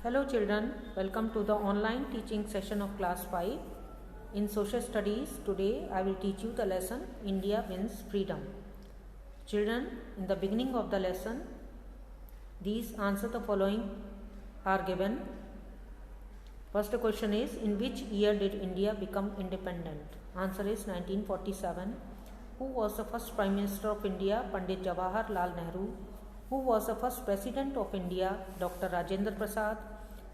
Hello children, welcome to the online teaching session of class 5. In social studies, today I will teach you the lesson India Wins Freedom. Children, in the beginning of the lesson, these answer the following are given. First question is, in which year did India become independent? Answer is 1947. Who was the first Prime Minister of India? Pandit Jawaharlal Nehru. Who was the first President of India? Dr. Rajendra Prasad.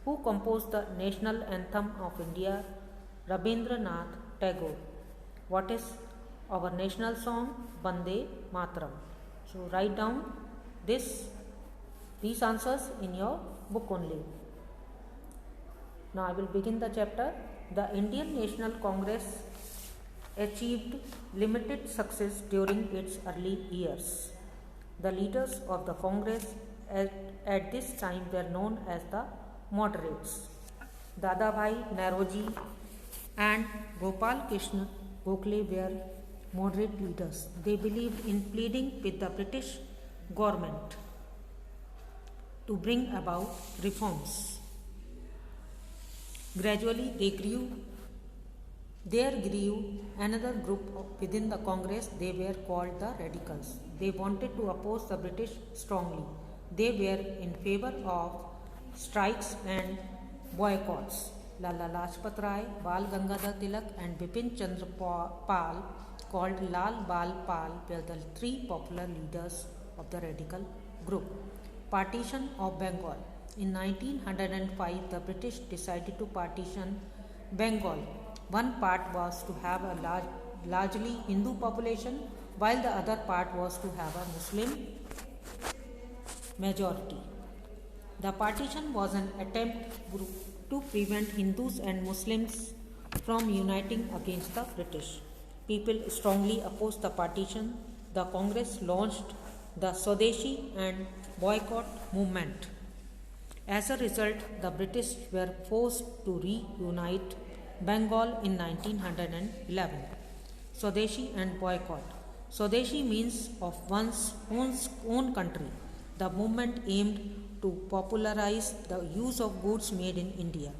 Who composed the national anthem of India? Rabindranath Tagore. What is our national song? Vande Mataram. So write down these answers in your book only. Now I will begin the chapter. The Indian National Congress achieved limited success during its early years. The leaders of the Congress at this time were known as the moderates. Dadabhai Naoroji and Gopal Krishna Gokhale were moderate leaders. They believed in pleading with the British government to bring about reforms. Gradually there grew another group within the Congress. They were called the Radicals. They wanted to oppose the British strongly. They were in favor of strikes and boycotts. Lala Lajpat Rai, Bal Gangadhar Tilak and Bipin Chandra Pal, called Lal Bal Pal, were the three popular leaders of the radical group. Partition of Bengal. In 1905, the British decided to partition Bengal. One part was to have a largely Hindu population, while the other part was to have a Muslim majority. The partition was an attempt to prevent Hindus and Muslims from uniting against the British. People strongly opposed the partition. The Congress launched the Swadeshi and boycott movement. As a result, the British were forced to reunite Bengal in 1911. Swadeshi and boycott. Swadeshi means of one's own country. The movement aimed to popularize the use of goods made in India.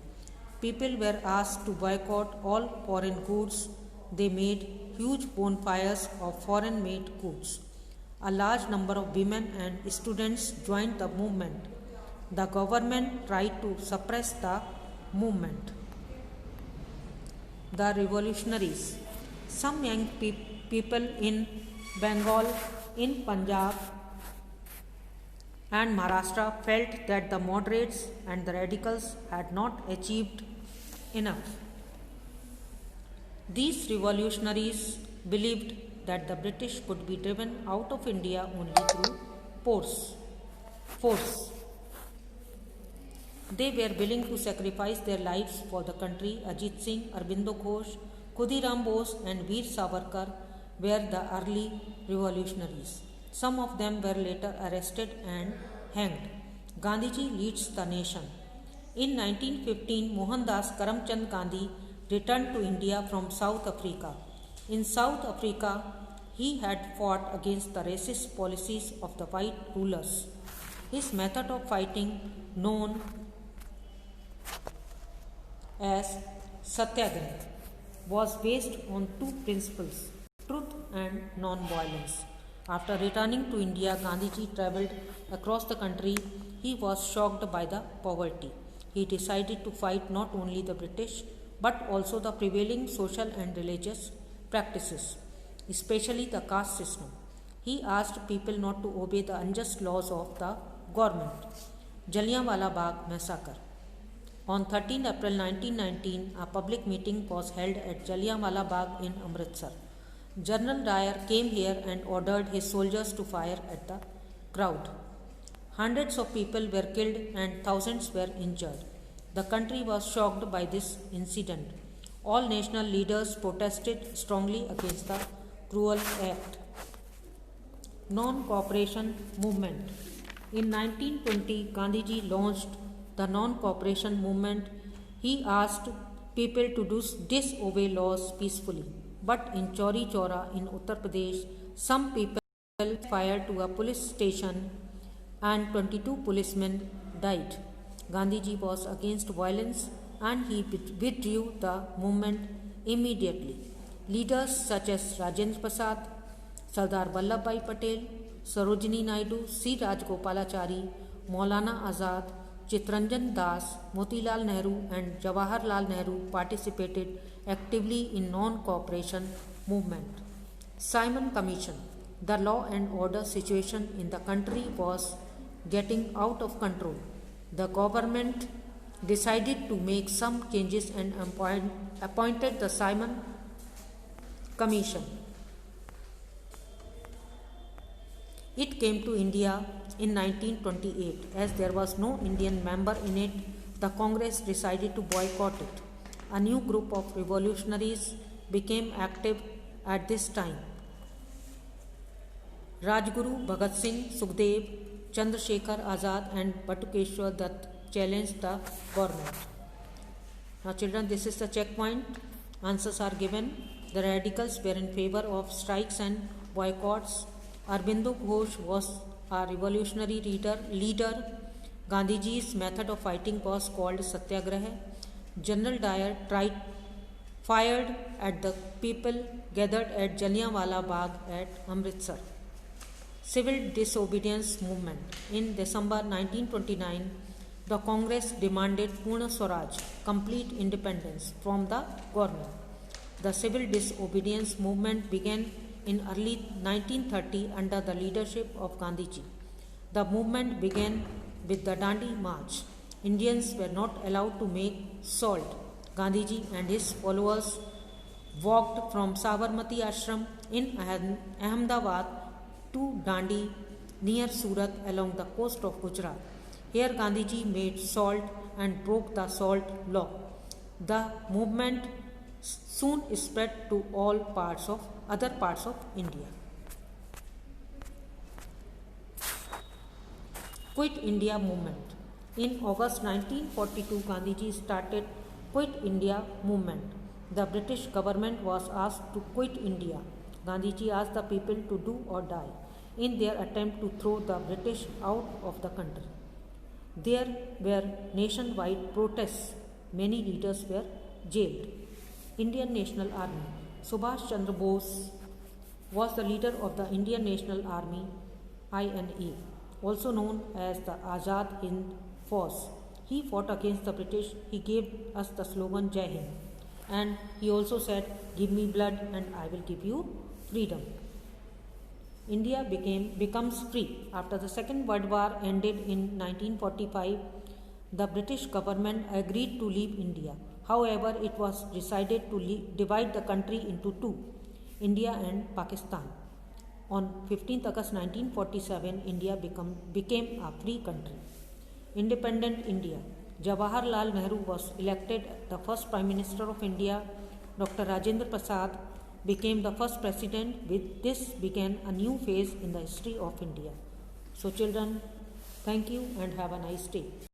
People were asked to boycott all foreign goods. They made huge bonfires of foreign made goods. A large number of women and students joined the movement. The government tried to suppress the movement. The revolutionaries. Some young people in Bengal, in Punjab and Maharashtra felt that the moderates and the radicals had not achieved enough. These revolutionaries believed that the British could be driven out of India only through force. They were willing to sacrifice their lives for the country. Ajit Singh, Aurobindo Ghosh, Khudiram Bose and Veer Savarkar were the early revolutionaries. Some of them were later arrested and hanged. Gandhiji leads the nation. In 1915, Mohandas Karamchand Gandhi returned to India from South Africa. In South Africa, he had fought against the racist policies of the white rulers. His method of fighting, known as Satyagraha, was based on two principles, truth and non-violence. After returning to India, Gandhiji travelled across the country. He was shocked by the poverty. He decided to fight not only the British but also the prevailing social and religious practices, especially the caste system. He asked people not to obey the unjust laws of the government. Jallianwala Bagh massacre. On 13 April 1919, a public meeting was held at Jallianwala Bagh in Amritsar. General Dyer came here and ordered his soldiers to fire at the crowd. Hundreds of people were killed and thousands were injured. The country was shocked by this incident. All national leaders protested strongly against the cruel act. Non-cooperation movement. In 1920, Gandhiji launched the non-cooperation movement. He asked people to disobey laws peacefully. But in Chauri Chaura in Uttar Pradesh, some people fired to a police station and 22 policemen died. Gandhiji was against violence and he withdrew the movement immediately. Leaders such as Rajendra Prasad, Sardar Vallabhbhai Patel, Sarojini Naidu, C. Rajgopalachari, Maulana Azad, Chitranjan Das, Motilal Nehru and Jawaharlal Nehru participated actively in non-cooperation movement. Simon Commission. The law and order situation in the country was getting out of control. The government decided to make some changes and appointed the Simon Commission. It came to India in 1928. As there was no Indian member in it, the Congress decided to boycott it. A new group of revolutionaries became active at this time. Rajguru, Bhagat Singh, Sukhdev, Chandrasekhar Azad and Batukeshwar Dutt challenged the government. Now children, this is the checkpoint. Answers are given. The radicals were in favor of strikes and boycotts. Aurobindo Ghosh was a revolutionary leader. Gandhiji's method of fighting was called Satyagraha. General Dyer fired at the people gathered at Jallianwala Bagh at Amritsar. Civil disobedience movement. In December 1929, the Congress demanded Purna Swaraj, complete independence from the government. The civil disobedience movement began in early 1930 under the leadership of Gandhiji. The movement began with the Dandi March. Indians were not allowed to make salt. Gandhiji and his followers walked from Sabarmati Ashram in Ahmedabad to Dandi near Surat along the coast of Gujarat. Here Gandhiji made salt and broke the salt law. The movement soon spread to all other parts of India. Quit India movement. In August 1942, Gandhiji started Quit India movement. The British government was asked to quit India. Gandhiji asked the people to do or die in their attempt to throw the British out of the country. There were nationwide protests. Many leaders were jailed. Indian National Army. Subhash Chandra Bose was the leader of the Indian National Army, INA, also known as the Azad Hind Force. He fought against the British. He gave us the slogan Jai Hind. And he also said, "Give me blood and I will give you freedom." India becomes free. After the Second World War ended in 1945, the British government agreed to leave India. However, it was decided to divide the country into two, India and Pakistan. On 15th August 1947, India became a free country. Independent India. Jawaharlal Nehru was elected the first Prime Minister of India. Dr. Rajendra Prasad became the first president. With this began a new phase in the history of India. So children, thank you and have a nice day.